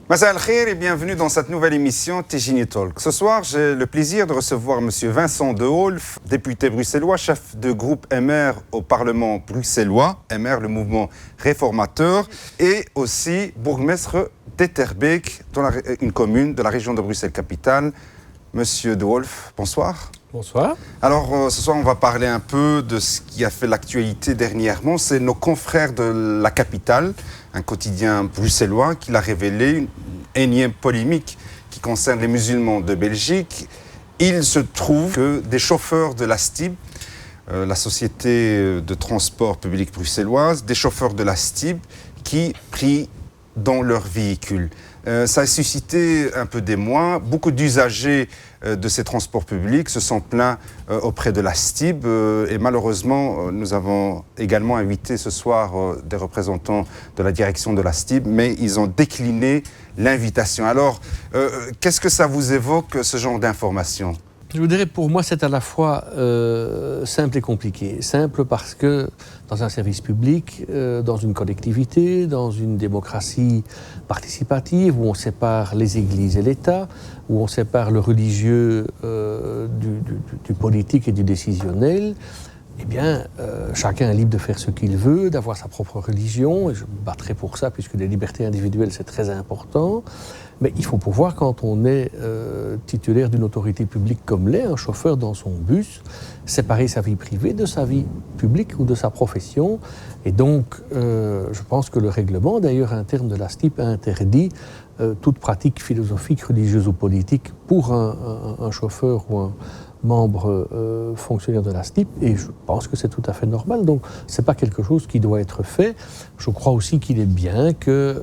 Massa al-Khair et bienvenue dans cette nouvelle émission Tijini Talk. Ce soir, j'ai le plaisir de recevoir M. Vincent De Wolf, député bruxellois, chef de groupe MR au Parlement bruxellois, MR, le mouvement réformateur, et aussi bourgmestre d'Etterbeek, dans une commune de la région de Bruxelles-Capitale. Monsieur De Wolf, bonsoir. Bonsoir. Alors, ce soir, on va parler un peu de ce qui a fait l'actualité dernièrement. C'est nos confrères de la capitale, un quotidien bruxellois, qui l'a révélé, une énième polémique qui concerne les musulmans de Belgique. Il se trouve que des chauffeurs de la STIB, la société de transport public bruxelloise, des chauffeurs de la STIB qui prient dans leur véhicule. Ça a suscité un peu d'émoi. Beaucoup d'usagers de ces transports publics se sont plaints auprès de la STIB et malheureusement, nous avons également invité ce soir des représentants de la direction de la STIB, mais ils ont décliné l'invitation. Alors, qu'est-ce que ça vous évoque, ce genre d'informations ? Je vous dirais, pour moi, c'est à la fois simple et compliqué. Simple parce que dans un service public, dans une collectivité, dans une démocratie participative, où on sépare les églises et l'État, où on sépare le religieux du politique et du décisionnel, eh bien, chacun est libre de faire ce qu'il veut, d'avoir sa propre religion, et je me battrai pour ça, puisque les libertés individuelles, c'est très important. Mais il faut pouvoir, quand on est titulaire d'une autorité publique comme l'est un chauffeur dans son bus, séparer sa vie privée de sa vie publique ou de sa profession. Et donc, je pense que le règlement, d'ailleurs, interne de la STIB, interdit toute pratique philosophique, religieuse ou politique pour un chauffeur ou un membre fonctionnaire de la STIB, et je pense que c'est tout à fait normal. Donc, ce n'est pas quelque chose qui doit être fait. Je crois aussi qu'il est bien que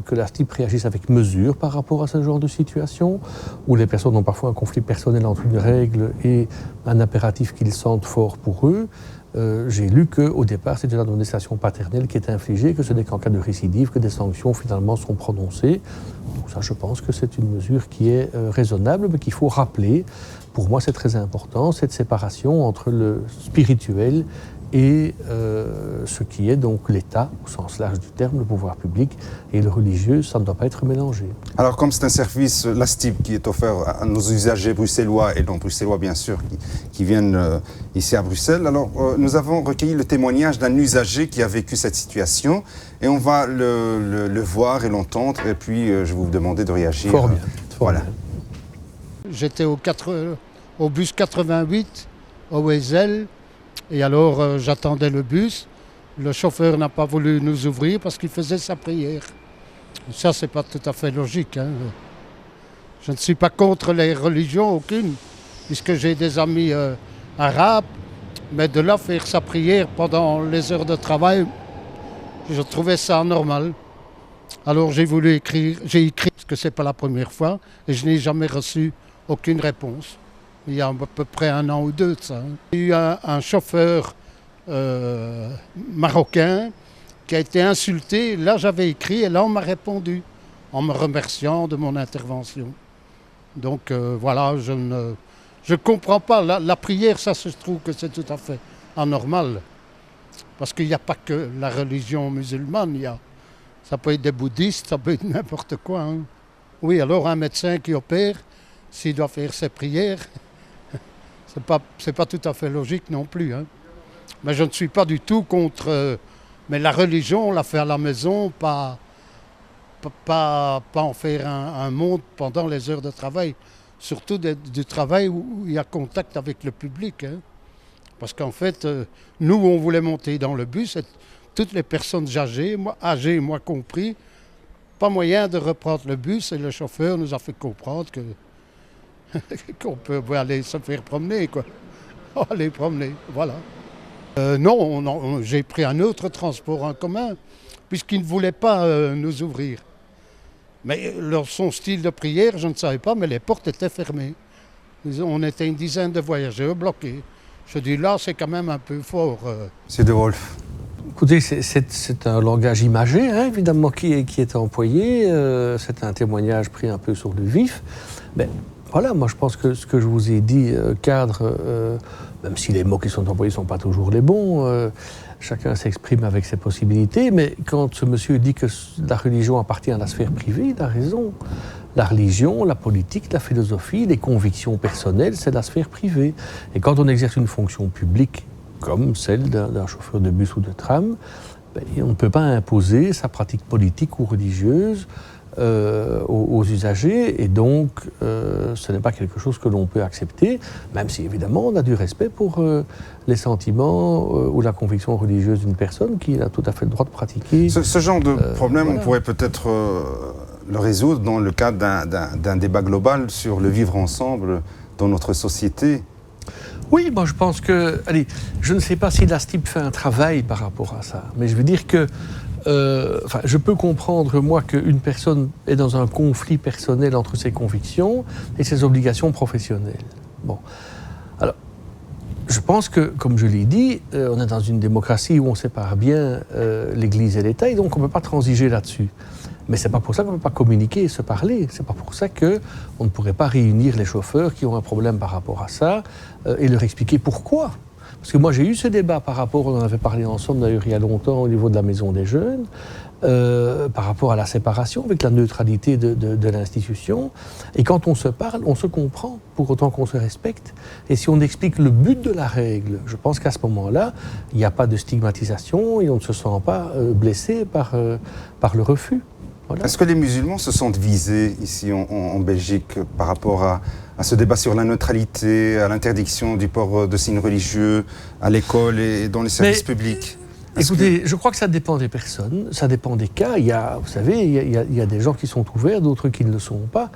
la STIB réagisse avec mesure par rapport à ce genre de situation, où les personnes ont parfois un conflit personnel entre une règle et un impératif qu'ils sentent fort pour eux. J'ai lu qu'au départ, c'était une administration paternelle qui est infligée, que ce n'est qu'en cas de récidive que des sanctions finalement sont prononcées. Donc ça, je pense que c'est une mesure qui est raisonnable, mais qu'il faut rappeler. Pour moi, c'est très important, cette séparation entre le spirituel et ce qui est donc l'État, au sens large du terme, le pouvoir public, et le religieux, ça ne doit pas être mélangé. Alors, comme c'est un service, la STIB, qui est offert à nos usagers bruxellois et non bruxellois, bien sûr, qui viennent ici à Bruxelles, alors nous avons recueilli le témoignage d'un usager qui a vécu cette situation, et on va le voir et l'entendre, et puis je vais vous demander de réagir. Fort bien. Voilà. J'étais au bus 88, au Wesel, et alors j'attendais le bus. Le chauffeur n'a pas voulu nous ouvrir parce qu'il faisait sa prière. Ça, c'est pas tout à fait logique, hein. Je ne suis pas contre les religions, aucune, puisque j'ai des amis arabes, mais de là faire sa prière pendant les heures de travail, je trouvais ça normal. Alors j'ai écrit, parce que c'est pas la première fois, et je n'ai jamais reçu aucune réponse. Il y a à peu près 1 an ou 2 de ça. Il y a eu un chauffeur marocain qui a été insulté. Là, j'avais écrit et là, on m'a répondu en me remerciant de mon intervention. Donc voilà, je ne comprends pas. La prière, ça, je trouve que c'est tout à fait anormal. Parce qu'il n'y a pas que la religion musulmane. Ça peut être des bouddhistes, ça peut être n'importe quoi, hein. Oui, alors un médecin qui opère, s'il doit faire ses prières, c'est pas tout à fait logique non plus, hein. Mais je ne suis pas du tout contre... mais la religion, on l'a fait à la maison, pas en faire un monde pendant les heures de travail. Surtout du travail où il y a contact avec le public, hein. Parce qu'en fait, nous, on voulait monter dans le bus, et toutes les personnes âgées, moi compris, pas moyen de reprendre le bus, et le chauffeur nous a fait comprendre qu'on peut aller se faire promener, quoi. Aller promener, voilà. Non, j'ai pris un autre transport en commun, puisqu'il ne voulait pas nous ouvrir. Mais son style de prière, je ne savais pas, mais les portes étaient fermées. On était une dizaine de voyageurs bloqués. Je dis là, c'est quand même un peu fort. Monsieur De Wolf. Écoutez, c'est un langage imagé, hein, évidemment, qui est employé. C'est un témoignage pris un peu sur le vif. Mais voilà, moi je pense que ce que je vous ai dit cadre, même si les mots qui sont employés ne sont pas toujours les bons, chacun s'exprime avec ses possibilités, mais quand ce monsieur dit que la religion appartient à la sphère privée, il a raison. La religion, la politique, la philosophie, les convictions personnelles, c'est la sphère privée. Et quand on exerce une fonction publique, comme celle d'un chauffeur de bus ou de tram, on ne peut pas imposer sa pratique politique ou religieuse aux usagers, et donc ce n'est pas quelque chose que l'on peut accepter, même si évidemment on a du respect pour les sentiments ou la conviction religieuse d'une personne qui a tout à fait le droit de pratiquer. Ce genre de problème, voilà. On pourrait peut-être le résoudre dans le cadre d'un débat global sur le vivre ensemble dans notre société. Oui, moi je pense que... Allez, je ne sais pas si la STIB fait un travail par rapport à ça, mais je veux dire que je peux comprendre, moi, qu'une personne est dans un conflit personnel entre ses convictions et ses obligations professionnelles. Bon. Alors, je pense que, comme je l'ai dit, on est dans une démocratie où on sépare bien l'Église et l'État, et donc on ne peut pas transiger là-dessus. Mais ce n'est pas pour ça qu'on ne peut pas communiquer et se parler. Ce n'est pas pour ça qu'on ne pourrait pas réunir les chauffeurs qui ont un problème par rapport à ça et leur expliquer pourquoi. Parce que moi, j'ai eu ce débat par rapport, on en avait parlé ensemble d'ailleurs il y a longtemps au niveau de la Maison des Jeunes, par rapport à la séparation avec la neutralité de l'institution. Et quand on se parle, on se comprend, pour autant qu'on se respecte. Et si on explique le but de la règle, je pense qu'à ce moment-là, il n'y a pas de stigmatisation et on ne se sent pas blessé par le refus. Voilà. Est-ce que les musulmans se sentent visés ici en Belgique par rapport à ce débat sur la neutralité, à l'interdiction du port de signes religieux à l'école et dans les services publics? Écoutez, je crois que ça dépend des personnes, ça dépend des cas. Vous savez, il y a des gens qui sont ouverts, d'autres qui ne le sont pas,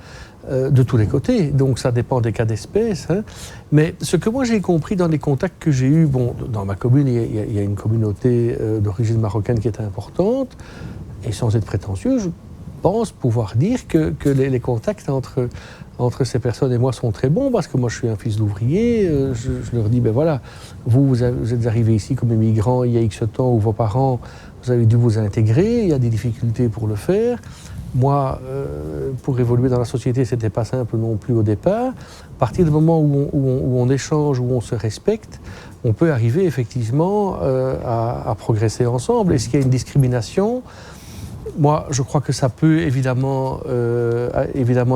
de tous les côtés. Donc ça dépend des cas d'espèce. Hein. Mais ce que moi j'ai compris dans les contacts que j'ai eus, dans ma commune, il y a une communauté d'origine marocaine qui est importante. Et sans être prétentieux, je pense pouvoir dire que les contacts entre ces personnes et moi sont très bons, parce que moi je suis un fils d'ouvrier, je leur dis, ben voilà, vous êtes arrivés ici comme immigrants il y a X temps, où vos parents, vous avez dû vous intégrer, il y a des difficultés pour le faire. Moi, pour évoluer dans la société, c'était pas simple non plus au départ. À partir du moment où on échange, où on se respecte, on peut arriver effectivement à progresser ensemble. Est-ce qu'il y a une discrimination ? Moi, je crois que ça peut évidemment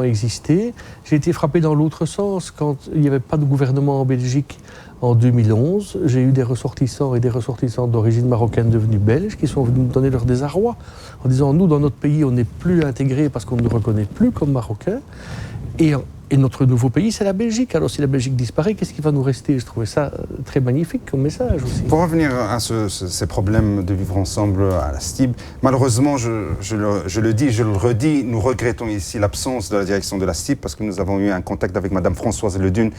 exister. J'ai été frappé dans l'autre sens. Quand il n'y avait pas de gouvernement en Belgique en 2011, j'ai eu des ressortissants et des ressortissantes d'origine marocaine devenus belges qui sont venus nous donner leur désarroi en disant, nous, dans notre pays, on n'est plus intégrés parce qu'on ne nous reconnaît plus comme Marocains. Et notre nouveau pays, c'est la Belgique. Alors si la Belgique disparaît, qu'est-ce qui va nous rester ? Je trouvais ça très magnifique comme message aussi. Pour revenir à ces problèmes de vivre ensemble à la STIB, malheureusement, je le dis, je le redis, nous regrettons ici l'absence de la direction de la STIB parce que nous avons eu un contact avec Madame Françoise Ledune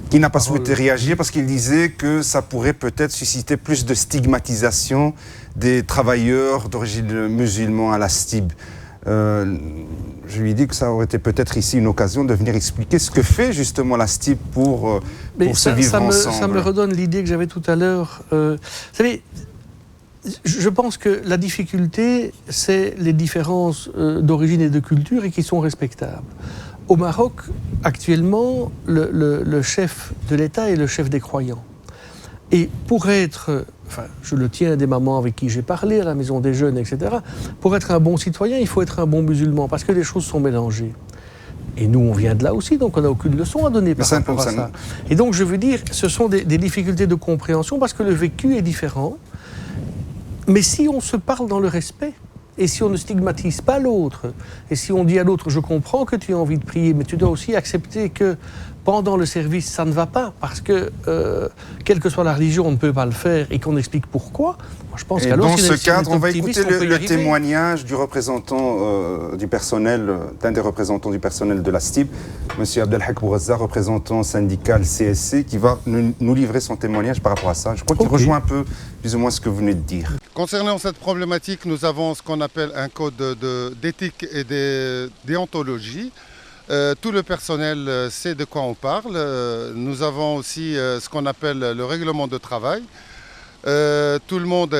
qui n'a pas souhaité réagir parce qu'il disait que ça pourrait peut-être susciter plus de stigmatisation des travailleurs d'origine musulmane à la STIB. Je lui ai dit que ça aurait été peut-être ici une occasion de venir expliquer ce que fait justement la STIB pour se vivre ensemble. Ça me redonne l'idée que j'avais tout à l'heure. Vous savez, je pense que la difficulté, c'est les différences d'origine et de culture et qui sont respectables. Au Maroc, actuellement, le chef de l'État est le chef des croyants. Et pour être... je le tiens des mamans avec qui j'ai parlé, à la Maison des Jeunes, etc. Pour être un bon citoyen, il faut être un bon musulman, parce que les choses sont mélangées. Et nous, on vient de là aussi, donc on n'a aucune leçon à donner par rapport à ça. Et donc, je veux dire, ce sont des difficultés de compréhension, parce que le vécu est différent. Mais si on se parle dans le respect, et si on ne stigmatise pas l'autre, et si on dit à l'autre, je comprends que tu as envie de prier, mais tu dois aussi accepter que pendant le service, ça ne va pas, parce que, quelle que soit la religion, on ne peut pas le faire, et qu'on explique pourquoi. Moi, je pense dans ce cadre, on va écouter le témoignage du représentant du personnel, d'un des représentants du personnel de la STIB, M. Abdelhak Bourazza, représentant syndical CSC, qui va nous livrer son témoignage par rapport à ça. Je crois qu'il rejoint un peu, plus ou moins, ce que vous venez de dire. Concernant cette problématique, nous avons ce qu'on appelle un code d'éthique et de déontologie. Tout le personnel sait de quoi on parle. Nous avons aussi ce qu'on appelle le règlement de travail. Tout le monde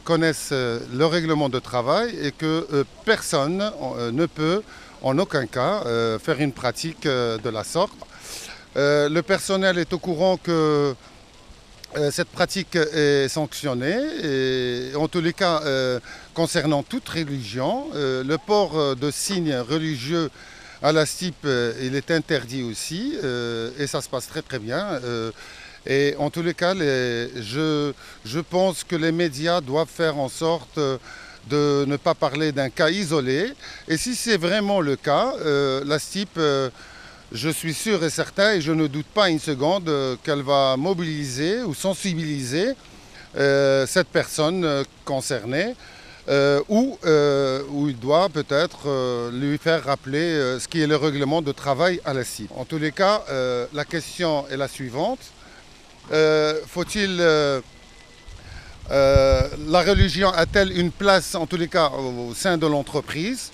connaît le règlement de travail et que personne ne peut en aucun cas faire une pratique de la sorte. Le personnel est au courant que cette pratique est sanctionnée. Et en tous les cas, concernant toute religion, le port de signes religieux à la STIP, il est interdit aussi, et ça se passe très très bien. Et en tous les cas, je pense que les médias doivent faire en sorte de ne pas parler d'un cas isolé. Et si c'est vraiment le cas, la STIP, je suis sûr et certain, et je ne doute pas une seconde, qu'elle va mobiliser ou sensibiliser cette personne concernée, ou il doit peut-être lui faire rappeler ce qui est le règlement de travail à la STIP. En tous les cas, la question est la suivante. Faut-il... la religion a-t-elle une place, en tous les cas, au sein de l'entreprise?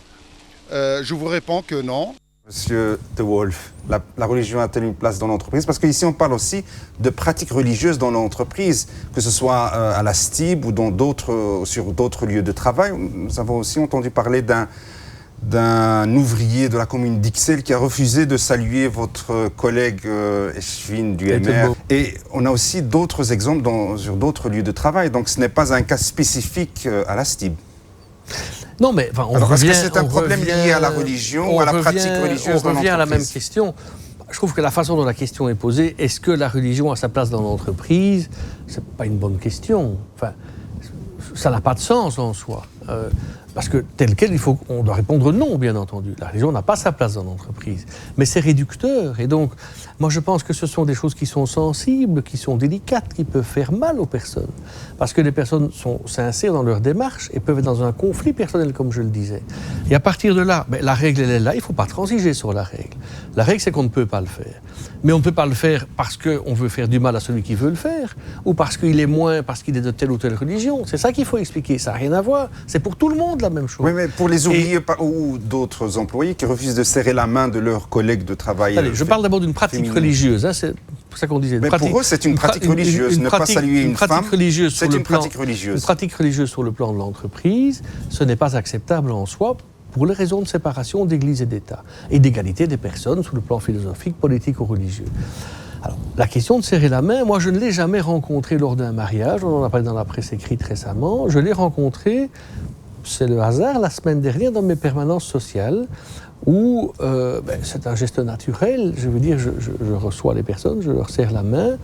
Je vous réponds que non. Monsieur De Wolf, la religion a-t-elle une place dans l'entreprise? Parce qu'ici, on parle aussi de pratiques religieuses dans l'entreprise, que ce soit à la STIB ou sur d'autres lieux de travail. Nous avons aussi entendu parler d'un ouvrier de la commune d'Ixelles qui a refusé de saluer votre collègue Eschwin du MR. Et on a aussi d'autres exemples sur d'autres lieux de travail. Donc ce n'est pas un cas spécifique à la STIB. Non, mais enfin, est-ce que c'est un problème lié à la religion ou à la pratique religieuse dans l'entreprise? On revient à la même question. Je trouve que la façon dont la question est posée, est-ce que la religion a sa place dans l'entreprise? C'est pas une bonne question. Enfin, ça n'a pas de sens en soi. Parce que tel quel, on doit répondre non, bien entendu. La religion n'a pas sa place dans l'entreprise. Mais c'est réducteur. Et donc, moi, je pense que ce sont des choses qui sont sensibles, qui sont délicates, qui peuvent faire mal aux personnes. Parce que les personnes sont sincères dans leur démarche et peuvent être dans un conflit personnel, comme je le disais. Et à partir de là, la règle, elle est là. Il ne faut pas transiger sur la règle. La règle, c'est qu'on ne peut pas le faire. Mais on ne peut pas le faire parce qu'on veut faire du mal à celui qui veut le faire, ou parce qu'il est moins, parce qu'il est de telle ou telle religion. C'est ça qu'il faut expliquer. Ça n'a rien à voir. C'est pour tout le monde la même chose. Oui, mais pour les ouvriers ou d'autres employés qui refusent de serrer la main de leurs collègues de travail. Allez, je parle d'abord d'une pratique religieuse. Hein, c'est pour ça qu'on disait. Mais pour eux, c'est une pratique religieuse. Ne pas saluer une femme, c'est une pratique religieuse. Une pratique religieuse sur le plan de l'entreprise, ce n'est pas acceptable en soi pour les raisons de séparation d'Église et d'État et d'égalité des personnes sur le plan philosophique, politique ou religieux. Alors, la question de serrer la main, moi je ne l'ai jamais rencontrée lors d'un mariage, on en a parlé dans la presse écrite récemment, je l'ai rencontrée, c'est le hasard, la semaine dernière dans mes permanences sociales, où c'est un geste naturel, je veux dire, je reçois les personnes, je leur serre la main,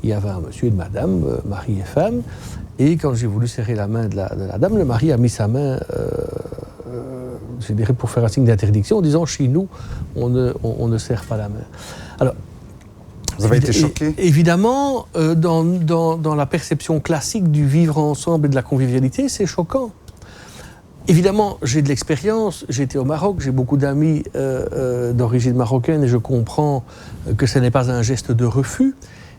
il y avait un monsieur et une madame, mari et femme, et quand j'ai voulu serrer la main de la dame, le mari a mis sa main... je dirais pour faire un signe d'interdiction, en disant chez nous, on ne serre pas la main. Alors, vous avez été choqué? Évidemment, dans la perception classique du vivre ensemble et de la convivialité, c'est choquant. Évidemment, j'ai de l'expérience, j'ai été au Maroc, j'ai beaucoup d'amis d'origine marocaine et je comprends que ce n'est pas un geste de refus.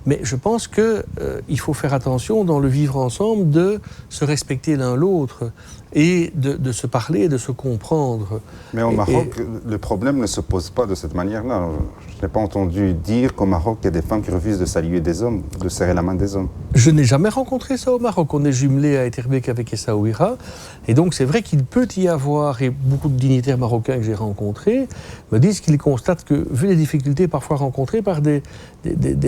Mais je pense qu'il faut faire attention dans le vivre ensemble de se respecter l'un l'autre et de se parler et de se comprendre. Mais au Maroc, le problème ne se pose pas de cette manière-là. Je n'ai pas entendu dire qu'au Maroc, il y a des femmes qui refusent de saluer des hommes, de serrer la main des hommes. Je n'ai jamais rencontré ça au Maroc. On est jumelé à Etterbeek avec Essaouira. Et donc c'est vrai qu'il peut y avoir, et beaucoup de dignitaires marocains que j'ai rencontrés me disent qu'ils constatent que, vu les difficultés parfois rencontrées par des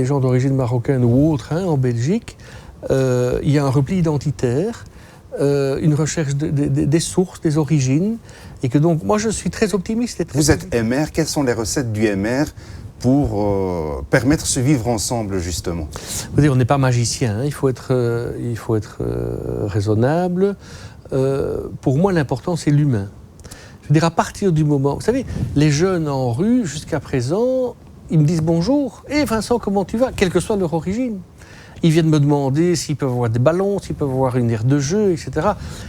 gens d'origine marocaine ou autres en Belgique, il y a un repli identitaire, une recherche des sources, des origines, et que donc moi je suis très optimiste. Et très Vous êtes MR, quelles sont les recettes du MR pour permettre ce vivre ensemble justement? Vous dire, on n'est pas magicien, il faut être raisonnable. Pour moi l'important c'est l'humain. Je veux dire, à partir du moment... Vous savez, les jeunes en rue, jusqu'à présent, ils me disent bonjour. Et Vincent, comment tu vas? Quelle que soit leur origine. Ils viennent me demander s'ils peuvent avoir des ballons, s'ils peuvent avoir une aire de jeu, etc.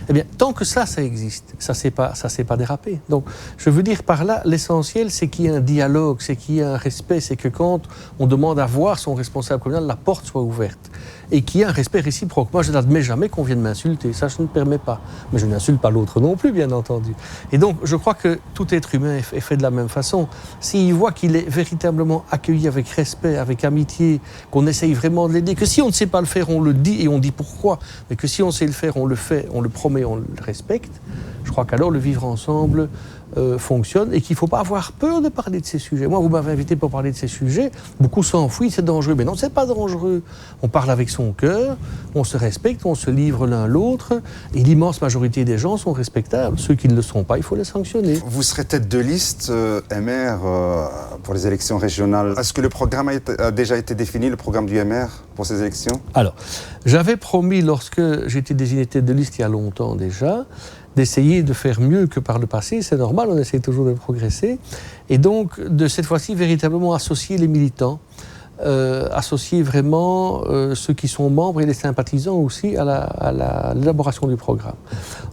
Eh bien, tant que ça existe, ça s'est pas dérapé. Donc, je veux dire par là, l'essentiel, c'est qu'il y ait un dialogue, c'est qu'il y ait un respect, c'est que quand on demande à voir son responsable communal, la porte soit ouverte. Et qu'il y ait un respect réciproque. Moi, je n'admets jamais qu'on vienne m'insulter. Ça, je ne permets pas. Mais je n'insulte pas l'autre non plus, bien entendu. Et donc, je crois que tout être humain est fait de la même façon. S'il voit qu'il est véritablement accueilli avec respect, avec amitié, qu'on essaye vraiment de l'aider, que si on ne sait pas le faire, on le dit et on dit pourquoi, mais que si on sait le faire, on le fait, on le promet, on le respecte, je crois qu'alors le vivre ensemble fonctionne et qu'il ne faut pas avoir peur de parler de ces sujets. Moi, vous m'avez invité pour parler de ces sujets, beaucoup s'enfuient, c'est dangereux. Mais non, c'est pas dangereux. On parle avec son cœur, on se respecte, on se livre l'un l'autre, et l'immense majorité des gens sont respectables. Ceux qui ne le sont pas, il faut les sanctionner. Vous serez tête de liste MR pour les élections régionales. Est-ce que le programme a déjà été défini, le programme du MR pour ces élections? Alors, j'avais promis, lorsque j'étais désigné tête de liste il y a longtemps déjà, d'essayer de faire mieux que par le passé. C'est normal, on essaie toujours de progresser. Et donc, de cette fois-ci, véritablement associer les militants, associer vraiment ceux qui sont membres et les sympathisants aussi à l'élaboration du programme.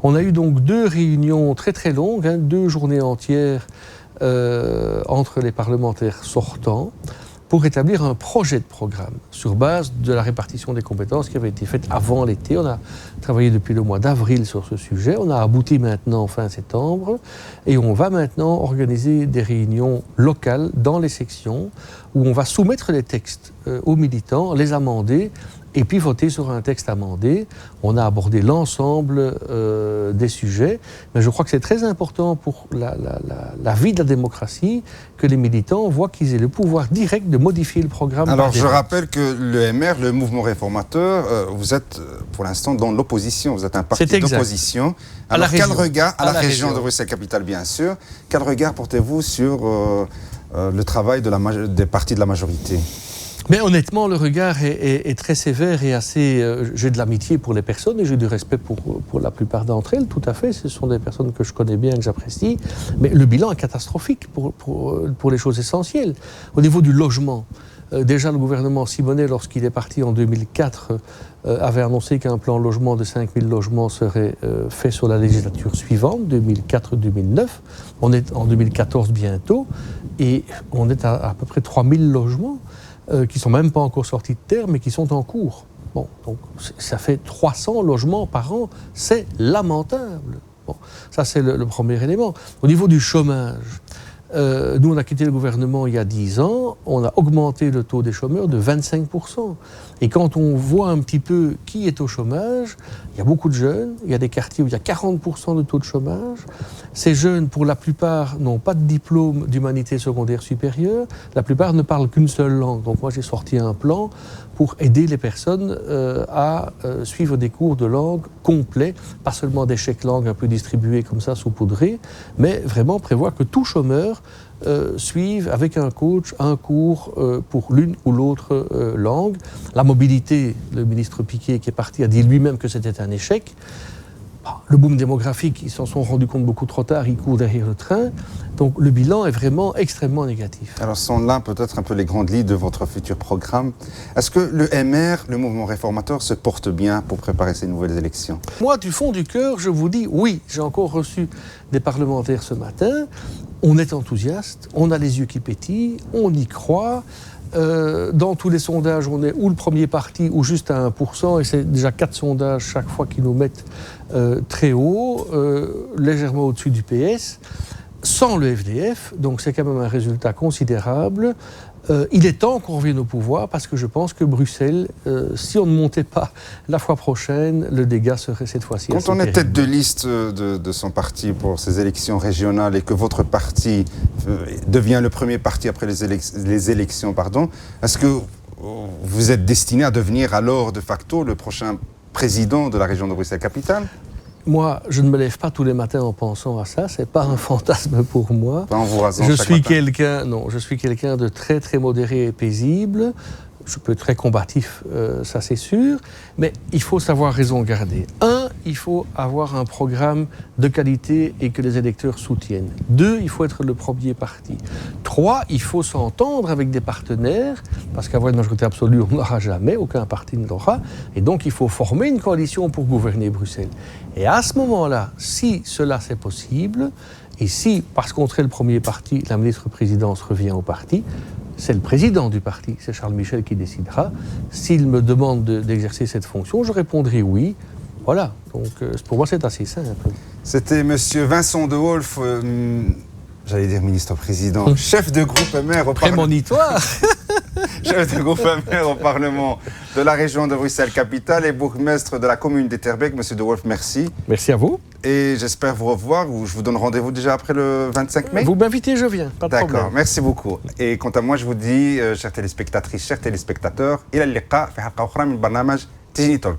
On a eu donc 2 réunions très très longues, 2 journées entières entre les parlementaires sortants, pour établir un projet de programme sur base de la répartition des compétences qui avait été faite avant l'été. On a travaillé depuis le mois d'avril sur ce sujet. On a abouti maintenant fin septembre et on va maintenant organiser des réunions locales dans les sections où on va soumettre les textes aux militants, les amender et puis voter sur un texte amendé. On a abordé l'ensemble des sujets, mais je crois que c'est très important pour la vie de la démocratie que les militants voient qu'ils aient le pouvoir direct de modifier le programme. Alors je rappelle que le MR, le mouvement réformateur, vous êtes pour l'instant dans l'opposition, vous êtes un parti d'opposition. Alors quel regard, à la région de Bruxelles-Capitale bien sûr, quel regard portez-vous sur le travail des partis de la majorité? Mais honnêtement, le regard est très sévère et assez... j'ai de l'amitié pour les personnes et j'ai du respect pour la plupart d'entre elles, tout à fait. Ce sont des personnes que je connais bien, que j'apprécie. Mais le bilan est catastrophique pour les choses essentielles. Au niveau du logement, déjà le gouvernement Simonet, lorsqu'il est parti en 2004, avait annoncé qu'un plan logement de 5000 logements serait fait sur la législature suivante, 2004-2009. On est en 2014 bientôt et on est à peu près 3000 logements. Qui ne sont même pas encore sortis de terre, mais qui sont en cours. Bon, donc ça fait 300 logements par an, c'est lamentable. Bon, ça c'est le premier élément. Au niveau du chômage, nous on a quitté le gouvernement il y a 10 ans, on a augmenté le taux des chômeurs de 25%. Et quand on voit un petit peu qui est au chômage, il y a beaucoup de jeunes, il y a des quartiers où il y a 40% de taux de chômage. Ces jeunes, pour la plupart, n'ont pas de diplôme d'humanité secondaire supérieure, la plupart ne parlent qu'une seule langue. Donc moi j'ai sorti un plan pour aider les personnes à suivre des cours de langue complets, pas seulement des chèques langues un peu distribués comme ça, saupoudrés, mais vraiment prévoir que tout chômeur suivent avec un coach un cours pour l'une ou l'autre langue. La mobilité, le ministre Piquet qui est parti a dit lui-même que c'était un échec. Le boom démographique, ils s'en sont rendus compte beaucoup trop tard, ils courent derrière le train. Donc le bilan est vraiment extrêmement négatif. Alors sont là peut-être un peu les grandes lignes de votre futur programme. Est-ce que le MR, le mouvement réformateur, se porte bien pour préparer ces nouvelles élections? Moi, du fond du cœur, je vous dis oui. J'ai encore reçu des parlementaires ce matin. On est enthousiaste, on a les yeux qui pétillent, on y croit. Dans tous les sondages, on est ou le premier parti ou juste à 1%, et c'est déjà 4 sondages chaque fois qui nous mettent très haut, légèrement au-dessus du PS, sans le FDF, donc c'est quand même un résultat considérable. Il est temps qu'on revienne au pouvoir parce que je pense que Bruxelles, si on ne montait pas la fois prochaine, le dégât serait cette fois-ci assez terrible. Quand on est tête de liste de son parti pour ces élections régionales et que votre parti devient le premier parti après les élections, est-ce que vous êtes destiné à devenir alors de facto le prochain président de la région de Bruxelles-Capitale? Moi, je ne me lève pas tous les matins en pensant à ça, c'est pas un fantasme pour moi. Pas en vous rasant je chaque suis matin. je suis quelqu'un de très très modéré et paisible. Je peux être très combatif, ça c'est sûr, mais il faut savoir raison garder. 1, il faut avoir un programme de qualité et que les électeurs soutiennent. 2, il faut être le premier parti. 3, il faut s'entendre avec des partenaires, parce qu'avoir une majorité absolue, on n'aura jamais, aucun parti ne l'aura, et donc il faut former une coalition pour gouverner Bruxelles. Et à ce moment-là, si cela c'est possible, et si, parce qu'on serait le premier parti, la ministre-présidence revient au parti, c'est le président du parti, c'est Charles Michel qui décidera. S'il me demande d'exercer cette fonction, je répondrai oui. Voilà, donc pour moi c'est assez simple. C'était M. Vincent De Wolf, j'allais dire ministre-président, chef de groupe MR au Parlement. Prémonitoire. chef de groupe maire au Parlement de la région de Bruxelles-Capitale et bourgmestre de la commune d'Etterbeek. Monsieur De Wolf, merci. Merci à vous. Et j'espère vous revoir, ou je vous donne rendez-vous déjà après le 25 mai. Vous m'invitez, je viens, pas de problème. D'accord, merci beaucoup. Et quant à moi, je vous dis, chères téléspectatrices, chers téléspectateurs, إلى اللقاء في حلقة أخرى من برنامج تيجيني توك.